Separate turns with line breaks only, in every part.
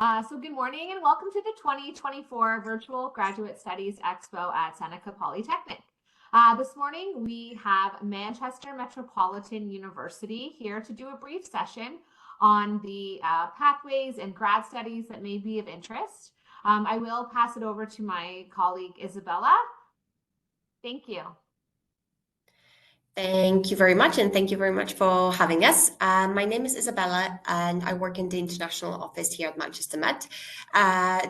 Good morning and welcome to the 2024 Virtual Graduate Studies Expo at Seneca Polytechnic. This morning we have Manchester Metropolitan University here to do a brief session on the pathways and grad studies that may be of interest. I will pass it over to my colleague Isabella. Thank you.
Thank you very much, and thank you very much for having us. My name is Isabella, and I work in the international office here at Manchester Met.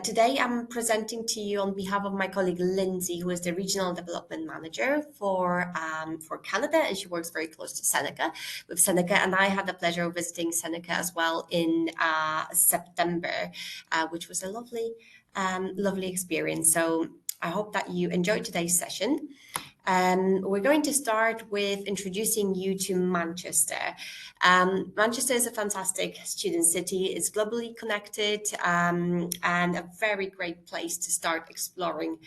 Today, I'm presenting to you on behalf of my colleague Lindsay, who is the Regional Development Manager for Canada, and she works very close to Seneca, with Seneca. And I had the pleasure of visiting Seneca as well in September, which was a lovely experience. So I hope that you enjoyed today's session. We're going to start with introducing you to Manchester. Manchester is a fantastic student city. It's globally connected and a very great place to start exploring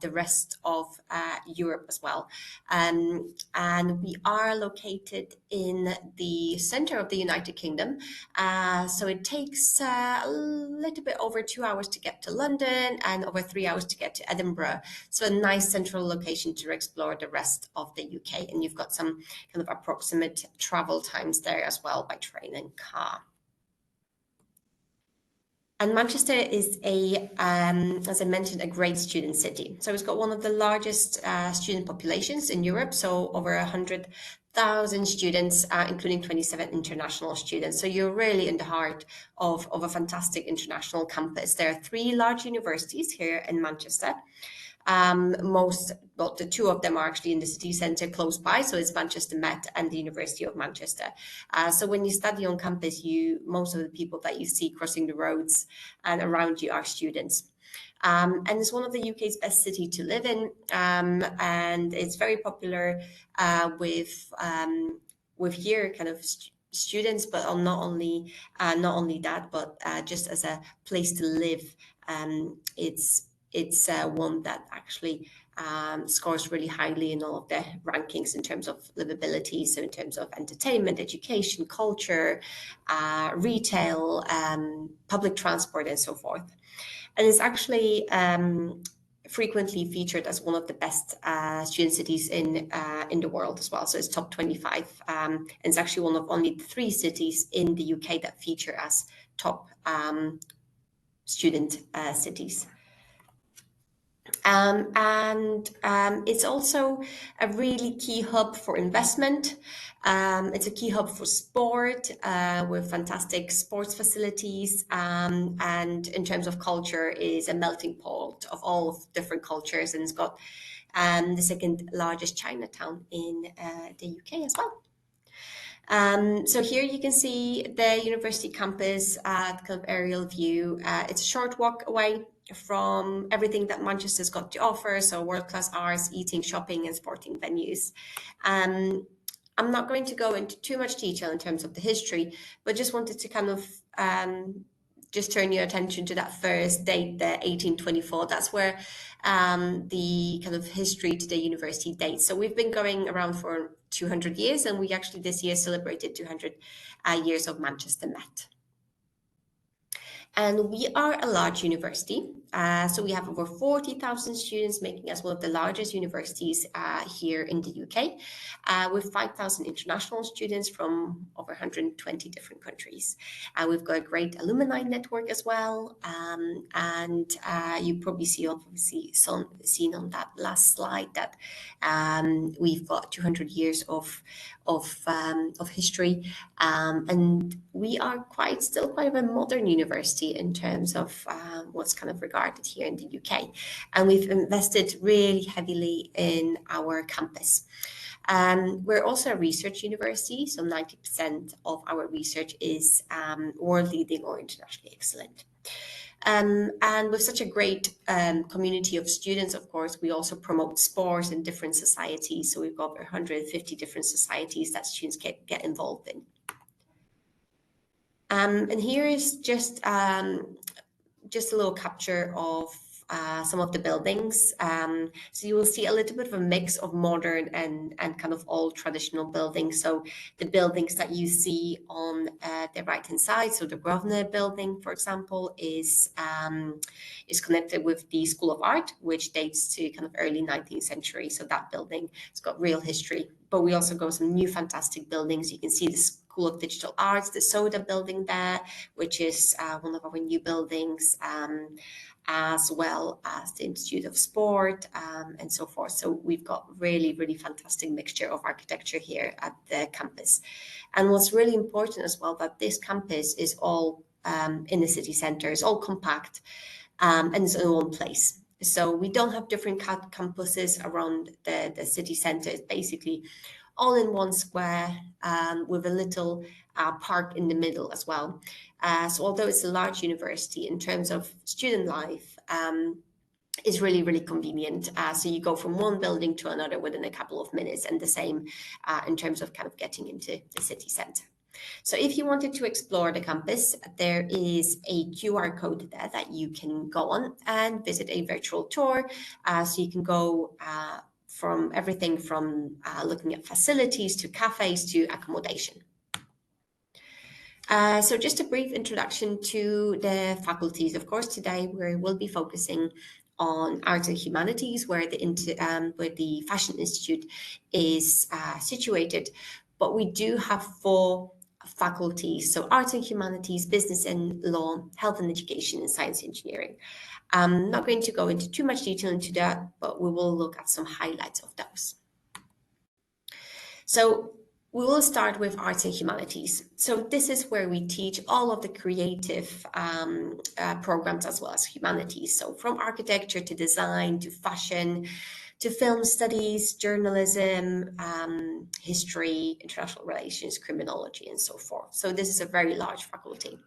the rest of Europe as well. And we are located in the center of the United Kingdom. So it takes a little bit over 2 hours to get to London and over 3 hours to get to Edinburgh. So a nice central location to explore the rest of the UK, and you've got some kind of approximate travel times there as well by train and car. And Manchester is as I mentioned, a great student city. So it's got one of the largest student populations in Europe, so over 100,000 students, including 27 international students. So you're really in the heart of a fantastic international campus. There are 3 large universities here in Manchester. The 2 of them are actually in the city centre close by, so it's Manchester Met and the University of Manchester. So when you study on campus, most of the people that you see crossing the roads and around you are students. And it's one of the UK's best city to live in, and it's very popular with here kind of students, but not only that, but just as a place to live. It's one that actually scores really highly in all of the rankings in terms of livability, so in terms of entertainment, education, culture, retail, public transport, and so forth. And it's actually frequently featured as one of the best student cities in the world as well. So it's top 25, and it's actually one of only 3 cities in the UK that feature as top student cities. And it's also a really key hub for investment. It's a key hub for sport with fantastic sports facilities, and in terms of culture is a melting pot of all different cultures, and it's got the second largest Chinatown in the UK as well. So here you can see the university campus kind of aerial view. It's a short walk away from everything that Manchester's got to offer, so world-class arts, eating, shopping, and sporting venues. I'm not going to go into too much detail in terms of the history, but just wanted to kind of just turn your attention to that first date, the 1824. That's where the kind of history to the university dates. So we've been going around for 200 years, and we actually this year celebrated 200 years of Manchester Met. And we are a large university, so we have over 40,000 students, making us one of the largest universities here in the UK, with 5,000 international students from over 120 different countries. We've got a great alumni network as well, and you probably seen on that last slide that we've got 200 years of history, and we are still quite a modern university in terms of what's kind of regarded here in the UK. And we've invested really heavily in our campus. We're also a research university, so 90% of our research is world leading or internationally excellent. And with such a great community of students, of course, we also promote sports in different societies. So we've got over 150 different societies that students get involved in. And here is just a little capture of some of the buildings. So you will see a little bit of a mix of modern and kind of old traditional buildings. So the buildings that you see on the right-hand side, so the Grosvenor building, for example, is connected with the School of Art, which dates to kind of early 19th century. So that building, it's got real history. But we also got some new fantastic buildings. You can see the School of Digital Arts, the Soda building there, which is one of our new buildings, as well as the Institute of Sport, and so forth. So we've got really, really fantastic mixture of architecture here at the campus. And what's really important as well, that this campus is all in the city centre, it's all compact, and it's in one place. So we don't have different campuses around the city centre. It's basically all in one square, with a little park in the middle as well. So although it's a large university, in terms of student life, is really, really convenient. So you go from one building to another within a couple of minutes, and the same in terms of kind of getting into the city centre. So if you wanted to explore the campus, there is a QR code there that you can go on and visit a virtual tour. So you can go from everything from looking at facilities to cafes to accommodation. So just a brief introduction to the faculties. Of course, today we will be focusing on arts and humanities, where the Fashion Institute is situated. But we do have 4 faculties, so arts and humanities, business and law, health and education, and science and engineering. I'm not going to go into too much detail into that, but we will look at some highlights of those. So we will start with arts and humanities. So this is where we teach all of the creative programs as well as humanities. So from architecture to design to fashion to film studies, journalism, history, international relations, criminology, and so forth. So this is a very large faculty.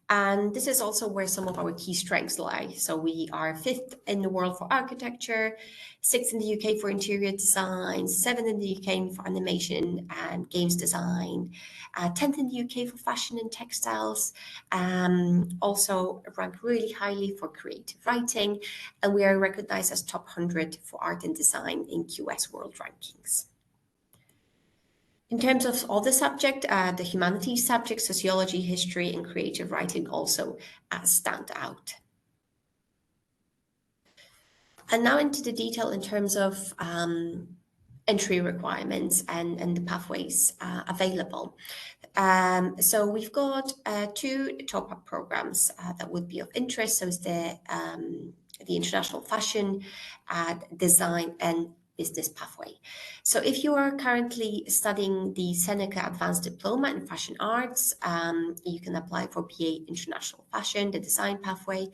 And this is also where some of our key strengths lie. So we are 5th in the world for architecture, 6th in the UK for interior design, 7th in the UK for animation and games design, 10th in the UK for fashion and textiles, also ranked really highly for creative writing, and we are recognized as top 100 for art and design in QS World Rankings. In terms of all the subject, the humanities subject, sociology, history, and creative writing also stand out. And now into the detail in terms of entry requirements and the pathways available. So we've got 2 top-up programs that would be of interest. So it's the International Fashion, Design, and Business pathway. So if you are currently studying the Seneca Advanced Diploma in Fashion Arts, you can apply for BA International Fashion, the design pathway.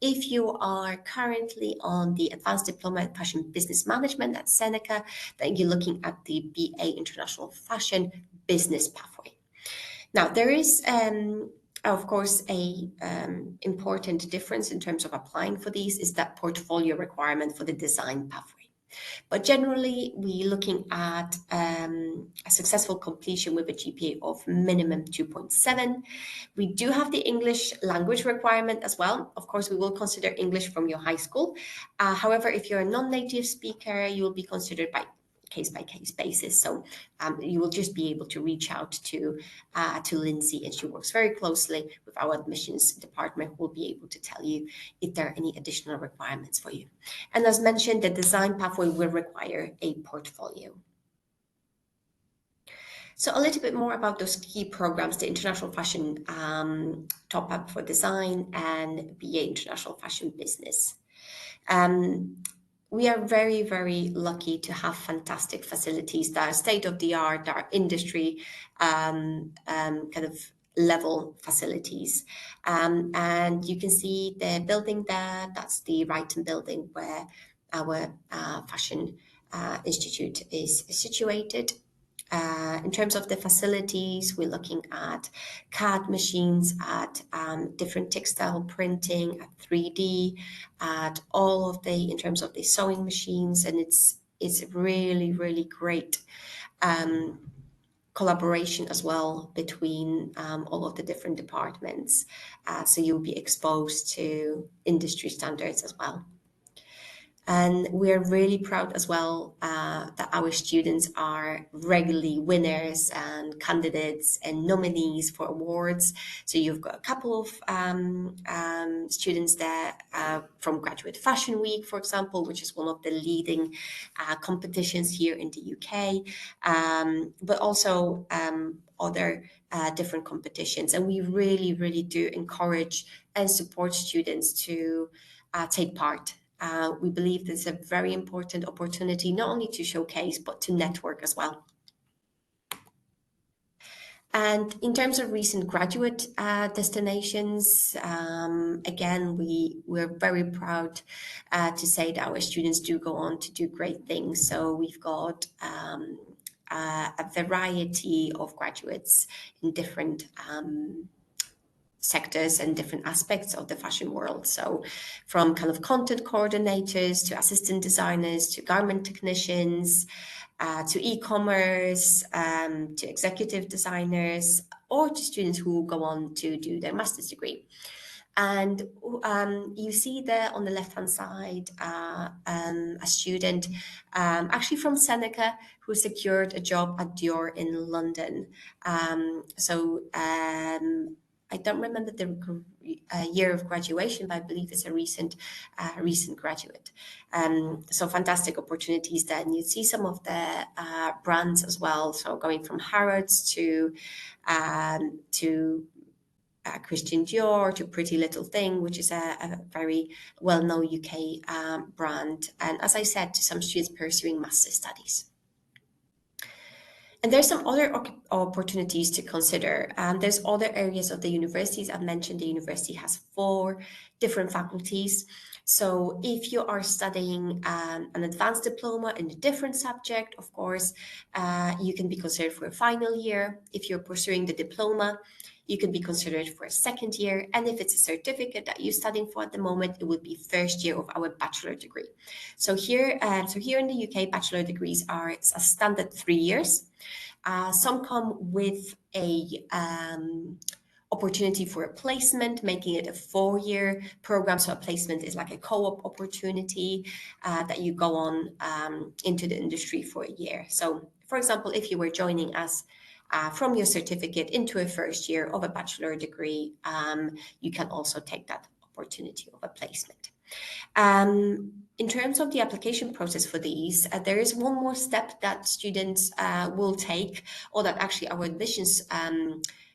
If you are currently on the Advanced Diploma in Fashion Business Management at Seneca, then you're looking at the BA International Fashion Business pathway. Now, there is of course, a important difference in terms of applying for these is that portfolio requirement for the design pathway. But generally, we're looking at a successful completion with a GPA of minimum 2.7. We do have the English language requirement as well. Of course, we will consider English from your high school. However, if you're a non-native speaker, you will be considered by case-by-case basis. So you will just be able to reach out to Lindsay, and she works very closely with our admissions department, who will be able to tell you if there are any additional requirements for you. And as mentioned, the design pathway will require a portfolio. So a little bit more about those key programs, the International Fashion top-up for design and BA International Fashion Business. We are very, very lucky to have fantastic facilities that are state-of-the-art, that are industry kind of level facilities. And you can see the building there, that's the Wrighton building where our Fashion Institute is situated. In terms of the facilities, we're looking at CAD machines, at different textile printing, at 3D, at all of in terms of the sewing machines, and it's really, really great collaboration as well between all of the different departments. So you'll be exposed to industry standards as well. And we're really proud as well that our students are regularly winners and candidates and nominees for awards. So you've got a couple of students there from Graduate Fashion Week, for example, which is one of the leading competitions here in the UK, but also other different competitions. And we really, really do encourage and support students to take part. We believe this is a very important opportunity, not only to showcase, but to network as well. And in terms of recent graduate destinations, again, we're very proud to say that our students do go on to do great things. So we've got a variety of graduates in different sectors and different aspects of the fashion world. So from kind of content coordinators to assistant designers to garment technicians to e-commerce to executive designers, or to students who go on to do their master's degree. And you see there on the left-hand side a student actually from Seneca who secured a job at Dior in London. I don't remember the year of graduation, but I believe it's a recent graduate. So fantastic opportunities there. And you see some of the brands as well. So going from Harrods to Christian Dior to Pretty Little Thing, which is a very well-known UK brand. And as I said, to some students pursuing master studies. And there's some other opportunities to consider. There's other areas of the universities. I've mentioned the university has 4 different faculties. So if you are studying an advanced diploma in a different subject, of course, you can be considered for a final year. If you're pursuing the diploma, you can be considered for a second year. And if it's a certificate that you're studying for at the moment, it would be first year of our bachelor degree. So here in the UK, bachelor degrees are a standard 3 years. Some come with a opportunity for a placement, making it a 4-year program. So a placement is like a co-op opportunity that you go on into the industry for a year. So for example, if you were joining us from your certificate into a first year of a bachelor degree, you can also take that opportunity of a placement. In terms of the application process for these, there is one more step that students will take, or that actually our admissions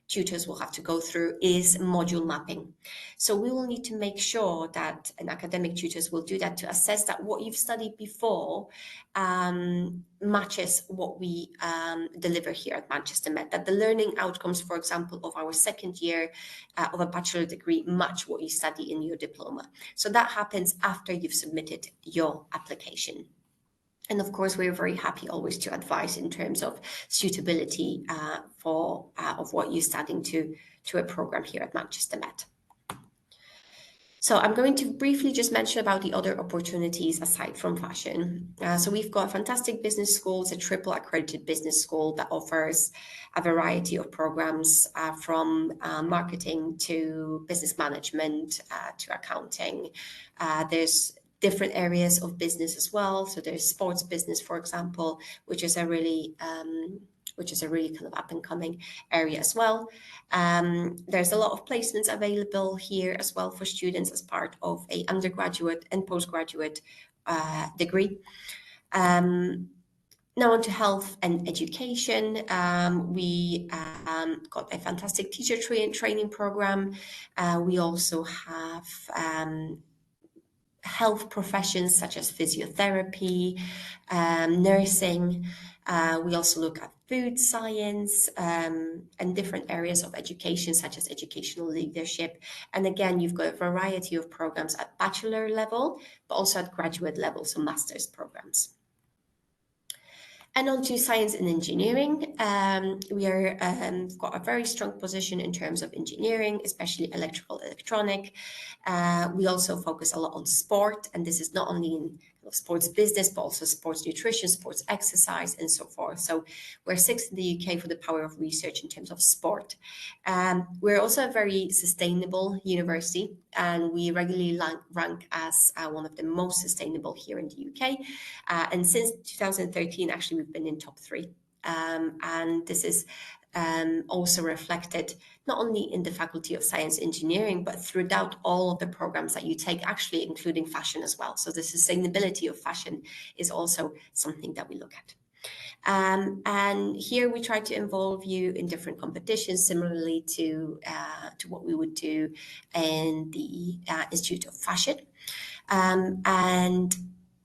tutors will have to go through, is module mapping. So we will need to make sure that, and academic tutors will do that, to assess that what you've studied before matches what we deliver here at Manchester Met, that the learning outcomes, for example, of our second year of a bachelor degree match what you study in your diploma. So that happens after you've submitted your application. And of course, we're very happy always to advise in terms of suitability of what you're studying to a program here at Manchester Met. So I'm going to briefly just mention about the other opportunities aside from fashion. So we've got a fantastic business school. It's a triple accredited business school that offers a variety of programs from marketing to business management to accounting. There's different areas of business as well. So there's sports business, for example, which is a really kind of up and coming area as well. There's a lot of placements available here as well for students as part of a undergraduate and postgraduate degree. Now on to health and education. We got a fantastic teacher training program. We also have health professions such as physiotherapy, nursing. We also look at food science and different areas of education such as educational leadership. And again, you've got a variety of programs at bachelor level, but also at graduate level, so master's programs. And on to science and engineering. We are got a very strong position in terms of engineering, especially electrical, electronic. We also focus a lot on sport, and this is not only in kind of sports business, but also sports nutrition, sports exercise, and so forth. So we're sixth in the UK for the power of research in terms of sport. We're also a very sustainable university, and we regularly rank as one of the most sustainable here in the UK. And since 2013, actually, we've been in top three. And this is also reflected not only in the Faculty of Science Engineering, but throughout all of the programs that you take, actually including fashion as well. So the sustainability of fashion is also something that we look at. And here we try to involve you in different competitions, similarly to what we would do in the Institute of Fashion. And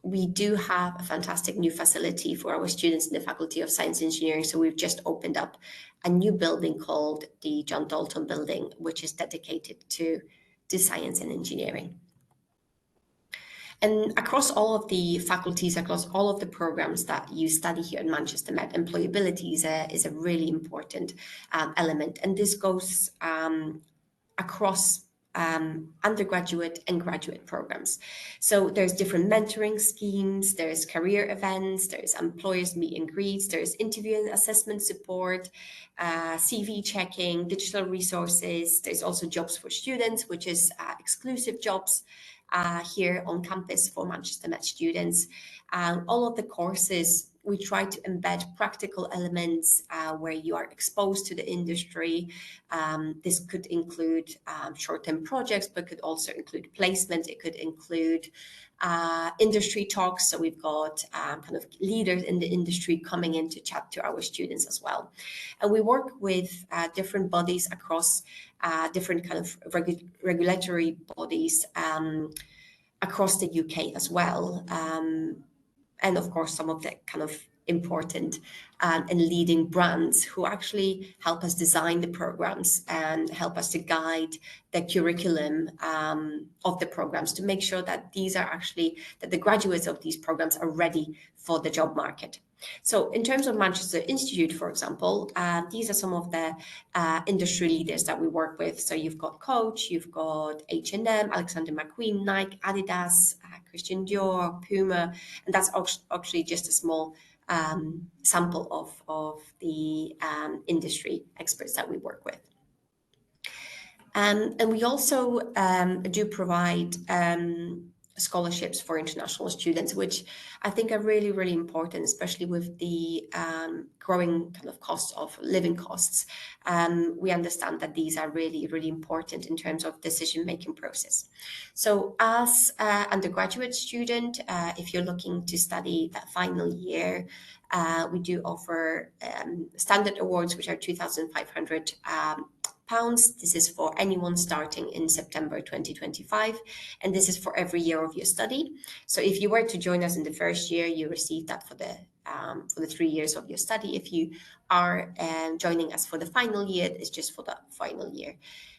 we do have a fantastic new facility for our students in the Faculty of Science Engineering. So we've just opened up a new building called the John Dalton Building, which is dedicated to science and engineering. And across all of the faculties, across all of the programs that you study here at Manchester Met, employability is a really important element. And this goes across undergraduate and graduate programs. So there's different mentoring schemes, there's career events, there's employers meet and greets, there's interview and assessment support, CV checking, digital resources. There's also jobs for students, which is exclusive jobs here on campus for Manchester Met students. All of the courses, we try to embed practical elements where you are exposed to the industry. This could include short-term projects, but could also include placement. It could include industry talks. So we've got kind of leaders in the industry coming in to chat to our students as well. And we work with different bodies across different kind of regulatory bodies across the UK as well. And of course, some of the kind of important and leading brands who actually help us design the programs and help us to guide the curriculum of the programs to make sure that that the graduates of these programs are ready for the job market. So in terms of Manchester Institute, for example, these are some of the industry leaders that we work with. So you've got Coach, you've got H&M, Alexander McQueen, Nike, Adidas, Christian Dior, Puma, and that's actually just a small sample of the industry experts that we work with. And we also do provide scholarships for international students, which I think are really, really important, especially with the growing kind of cost of living costs. We understand that these are really, really important in terms of decision-making process. So as an undergraduate student, if you're looking to study that final year, we do offer standard awards, which are £2,500. This is for anyone starting in September 2025, and this is for every year of your study. So if you were to join us in the first year, you receive that for the 3 years of your study. If you are joining us for the final year, it's just for the final year.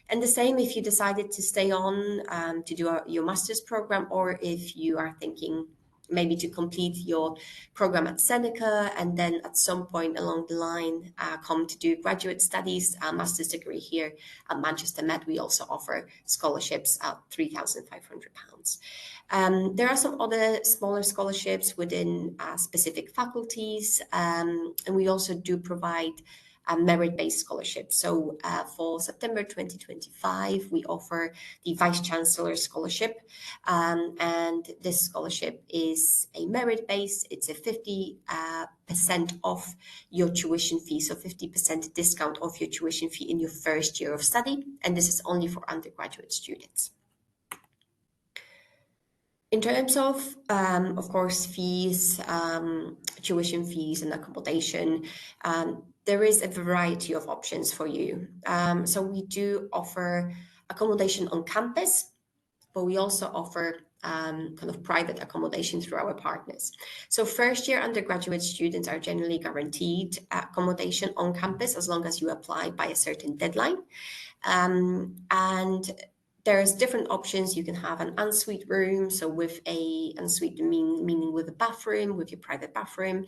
And the same if you decided to stay on to do your master's program, or if you are thinking maybe to complete your program at Seneca and then at some point along the line come to do graduate studies, master's degree here at Manchester Met. We also offer scholarships at £3,500. There are some other smaller scholarships within specific faculties, and we also do provide a merit-based scholarship. So for September 2025, we offer the Vice Chancellor Scholarship, and this scholarship is a merit-based. It's a 50% off your tuition fee, so 50% discount off your tuition fee in your first year of study, and this is only for undergraduate students. In terms of course, fees, tuition fees and accommodation, there is a variety of options for you. So we do offer accommodation on campus, but we also offer kind of private accommodation through our partners. So first year undergraduate students are generally guaranteed accommodation on campus as long as you apply by a certain deadline. And there's different options. You can have an ensuite room, so with a ensuite meaning with a bathroom, with your private bathroom.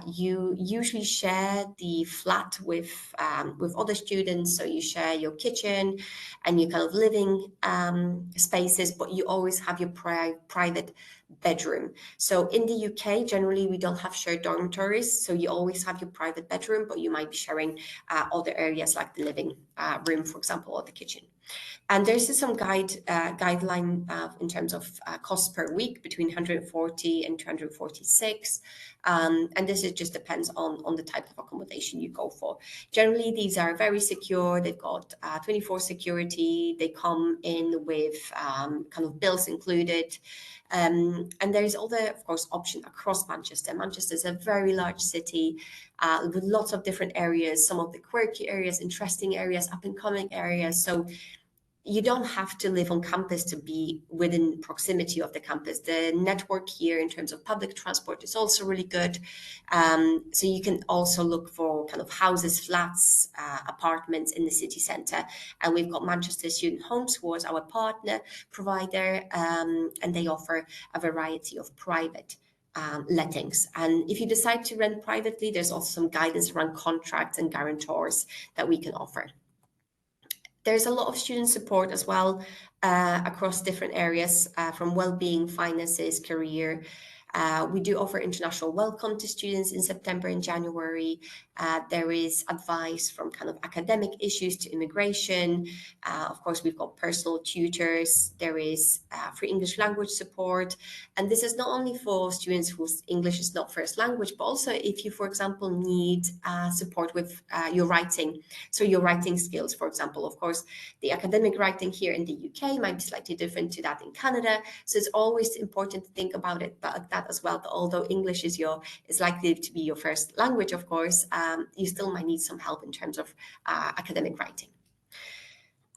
You usually share the flat with other students, so you share your kitchen and your kind of living spaces, but you always have your private bedroom. So in the UK, generally we don't have shared dormitories, so you always have your private bedroom, but you might be sharing other areas like the living room, for example, or the kitchen. And there's some guideline in terms of cost per week between 140 and 246. And this just depends on the type of accommodation you go for. Generally, these are very secure. They've got 24 security. They come in with kind of bills included. And there's all the, of course, option across Manchester. Manchester is a very large city with lots of different areas, some of the quirky areas, interesting areas, up and coming areas. So you don't have to live on campus to be within proximity of the campus. The network here in terms of public transport is also really good. So you can also look for kind of houses, flats, apartments in the city centre. And we've got Manchester Student Homes, who is our partner provider, and they offer a variety of private lettings. And if you decide to rent privately, there's also some guidance around contracts and guarantors that we can offer. There's a lot of student support as well across different areas from well-being, finances, career. We do offer international welcome to students in September and January. There is advice from kind of academic issues to immigration. Of course, we've got personal tutors. There is free English language support. And this is not only for students whose English is not first language, but also if you, for example, need support with your writing. So your writing skills, for example, of course, the academic writing here in the UK might be slightly different to that in Canada. So it's always important to think about it, but that as well. That although English is likely to be your first language, of course, you still might need some help in terms of academic writing.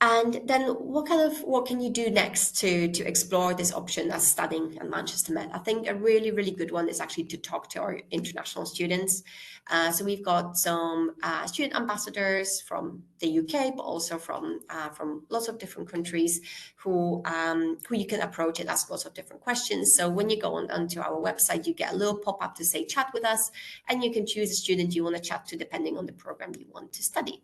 And then what can you do next to explore this option as studying at Manchester Met? I think a really, really good one is actually to talk to our international students. So we've got some student ambassadors from the UK, but also from lots of different countries who you can approach and ask lots of different questions. So when you go onto our website, you get a little pop-up to say chat with us, and you can choose a student you want to chat to depending on the program you want to study.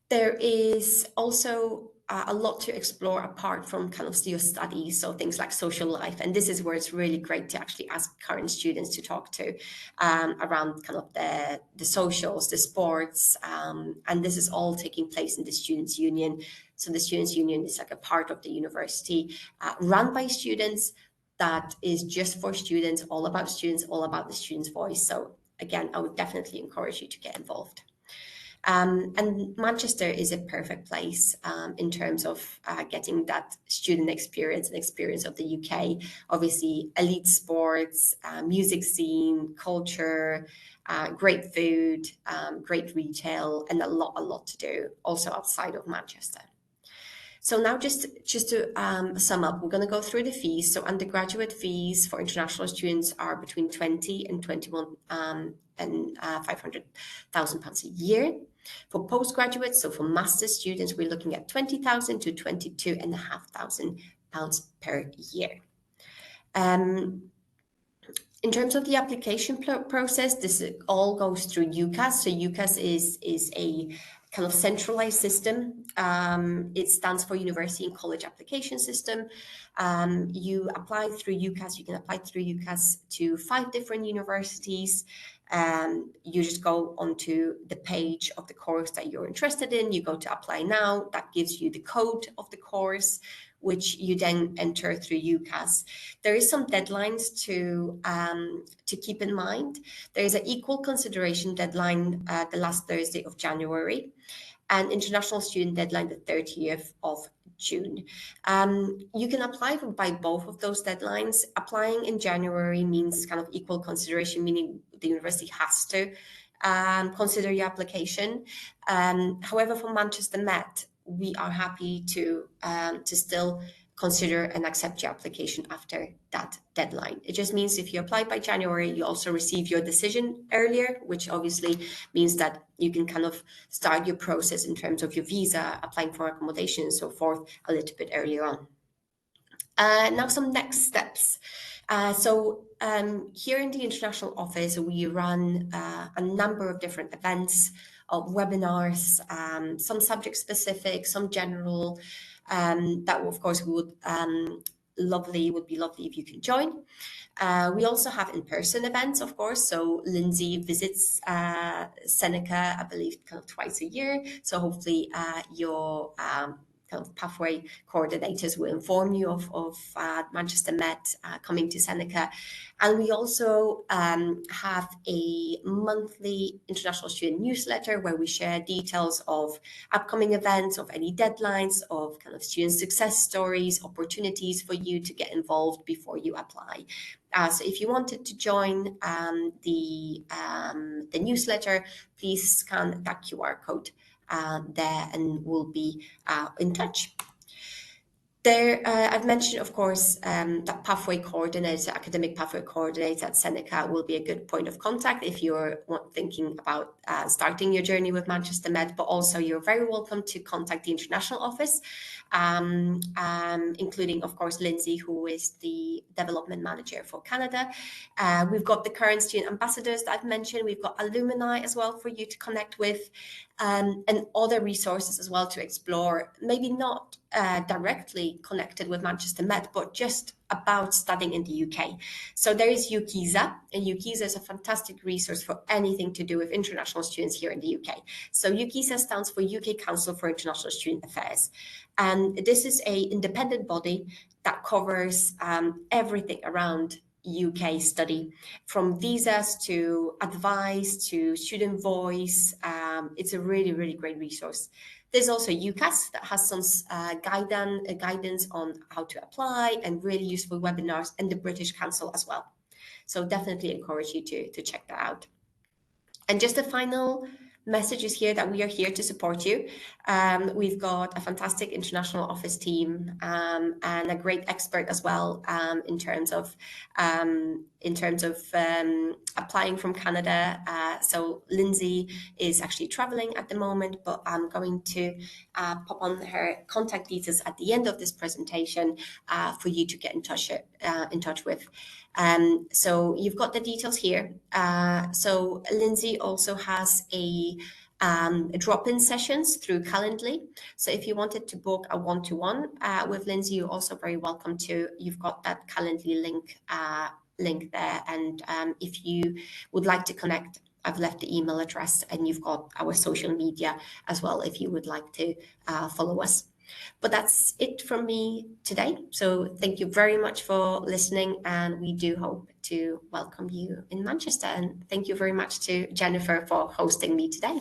There is also a lot to explore apart from kind of your studies, so things like social life. And this is where it's really great to actually ask current students to talk to around kind of the socials, the sports. And this is all taking place in the Students' Union. So the Students' Union is like a part of the university run by students that is just for students, all about students, all about the students' voice. So again, I would definitely encourage you to get involved. And Manchester is a perfect place in terms of getting that student experience and experience of the UK. Obviously, elite sports, music scene, culture, great food, great retail, and a lot to do also outside of Manchester. So now just to sum up, we're going to go through the fees. So undergraduate fees for international students are between 20 and 21 and £500,000 a year. For postgraduates, so for master's students, we're looking at £20,000 to £22,500 per year. In terms of the application process, this all goes through UCAS. So UCAS is a kind of centralized system. It stands for University and College Application System. You apply through UCAS. You can apply through UCAS to 5 different universities. You just go onto the page of the course that you're interested in. You go to apply now. That gives you the code of the course, which you then enter through UCAS. There is some deadlines to keep in mind. There is an equal consideration deadline the last Thursday of January, and international student deadline the 30th of June. You can apply by both of those deadlines. Applying in January means kind of equal consideration, meaning the university has to consider your application. However, for Manchester Met, we are happy to still consider and accept your application after that deadline. It just means if you apply by January, you also receive your decision earlier, which obviously means that you can kind of start your process in terms of your visa, applying for accommodation and so forth a little bit earlier on. Now some next steps. Here in the international office, we run a number of different events, webinars, some subject specific, some general, that of course we would would be lovely if you can join. We also have in-person events, of course. So Lindsay visits Seneca, I believe, kind of twice a year. So hopefully your kind of pathway coordinators will inform you of Manchester Met coming to Seneca. And we also have a monthly international student newsletter where we share details of upcoming events, of any deadlines, of kind of student success stories, opportunities for you to get involved before you apply. So if you wanted to join the newsletter, please scan that QR code there and we'll be in touch. There, I've mentioned, of course, that pathway coordinator, academic pathway coordinator at Seneca will be a good point of contact if you're thinking about starting your journey with Manchester Met, but also you're very welcome to contact the international office, including, of course, Lindsay, who is the development manager for Canada. We've got the current student ambassadors that I've mentioned. We've got alumni as well for you to connect with. And other resources as well to explore, maybe not directly connected with Manchester Met, but just about studying in the UK. So there is UKISA, and UKISA is a fantastic resource for anything to do with international students here in the UK. So UKISA stands for UK Council for International Student Affairs. And this is an independent body that covers everything around UK study, from visas to advice to student voice. It's a really, really great resource. There's also UCAS that has some guidance on how to apply and really useful webinars, and the British Council as well. So definitely encourage you to check that out. And just a final message is here that we are here to support you. We've got a fantastic international office team and a great expert as well in terms of applying from Canada. So Lindsay is actually traveling at the moment, but I'm going to pop on her contact details at the end of this presentation for you to get in touch with. So you've got the details here. So Lindsay also has a drop-in sessions through Calendly. So if you wanted to book a one-to-one with Lindsay, you're also very welcome to. You've got that Calendly link there. And if you would like to connect, I've left the email address, and you've got our social media as well if you would like to follow us. But that's it from me today. So thank you very much for listening, and we do hope to welcome you in Manchester. And thank you very much to Jennifer for hosting me today.